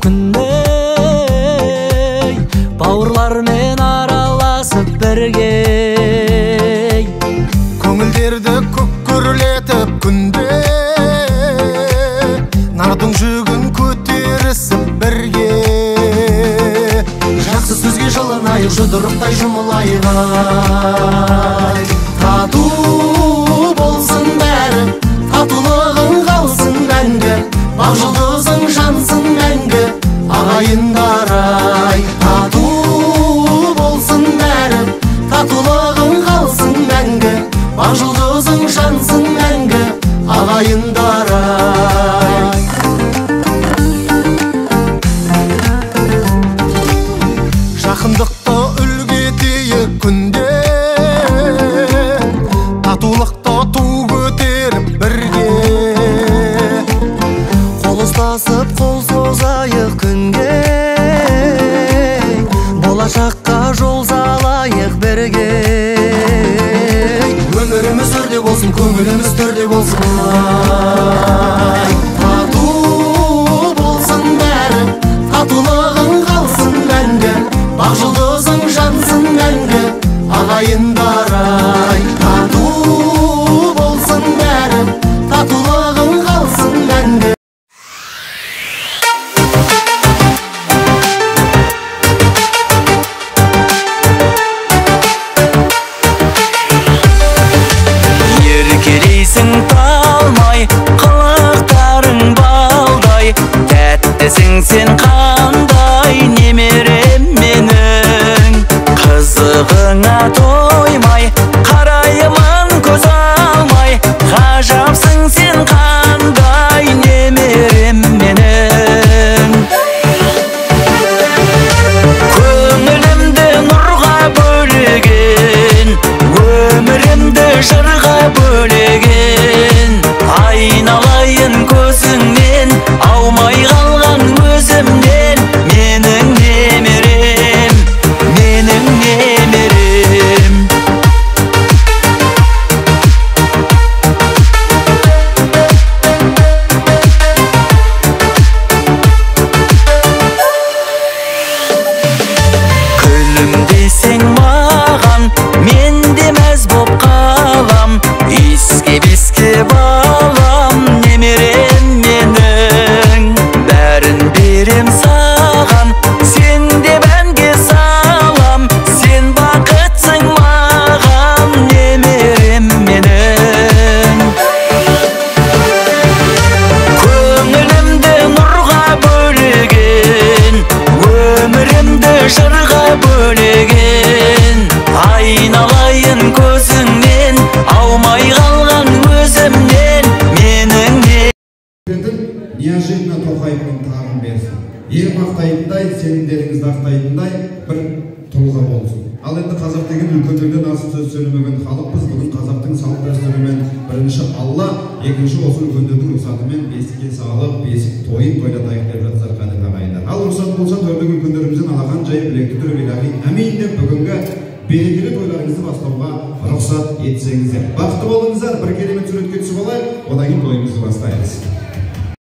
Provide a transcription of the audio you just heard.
күндей, бауырлармен араласып бірге. Көңілдерді көккөрлетіп күнде, нардың жүгін көтерісіп бірге. Жақсы сөзге жалынайық, жұдырықтай жұмылайық. Тату болсын бәрі, татулығың қалсын мәңгі, бақ жұлдызың жансын мәңгі, ағайындар-ай. Тату болсын бәрі, татулығың қалсын мәңгі, бақ жұлдызың жансын мәңгі, ағайындар-ай. Жақындықты үлгі етейік күнде, татулықты ту көтеріп бірге. Қол ұстасып қол созайық күнге, болашаққа жол салайық бірге. Өміріміз өрде болсын, көңіліміз төрде болсын. Тату болсын бәрі, татулығың қалсын мәңгі, бақ жұлдызың жансын мәңгі, ағайындар-ай. Тату болсын бәрі, татулығың қалсын мәңгі. Еркелейсің талмай, қылықтарың балдай, тәттісің сен қандай, немерем менің. Қызығыңа тоймай, қараймын көз алмай, ғажапсың сен қандай, немерем менің. Көңілімді нұрға бөлеген, өмірімді жырға бөлеген, айналайын көзіңнен, аумай қалған өзімнен, менің немерем, менің немерем. Күлімдесең маған, мен де мәз боп қалам, иіскеп алам, немерем менің. Бәрін берем саған, сен де мәнге салам, сен бақытсың маған, немерем менің. Көңілімді нұрға бөлеген, өмірімді жырға бөлеген, айналайын көзіңнен, аумай қалған өзімнен, менің не. Неожиданно Тоқаевтың тағын берсін. Ел мақтайтындай, сенімдеріңізді ақтайтындай бір тұлға болсын. Ал енді қазақ деген үлкендерден асып сөз сөйлемеген халықпыз. Бүгін қазақтың салт дәстүрімен бірінші Алла, екінші осы үлкендердің рұқсатымен бесікке салып, бесік тойын тойлатайық деп жатсақ қадірлі ағайындар. Ал рұқсат болса төрдегі үлкендерімізден алақан жайып білекті түріп илағи әмин деп бүгінгі берекелі тойларыңызды бастауға рұқсат етсеңіздер. Бақытты болыңыздар, бір керемет суретке түсіп алайық, одан кейін тойымызды бастаймыз.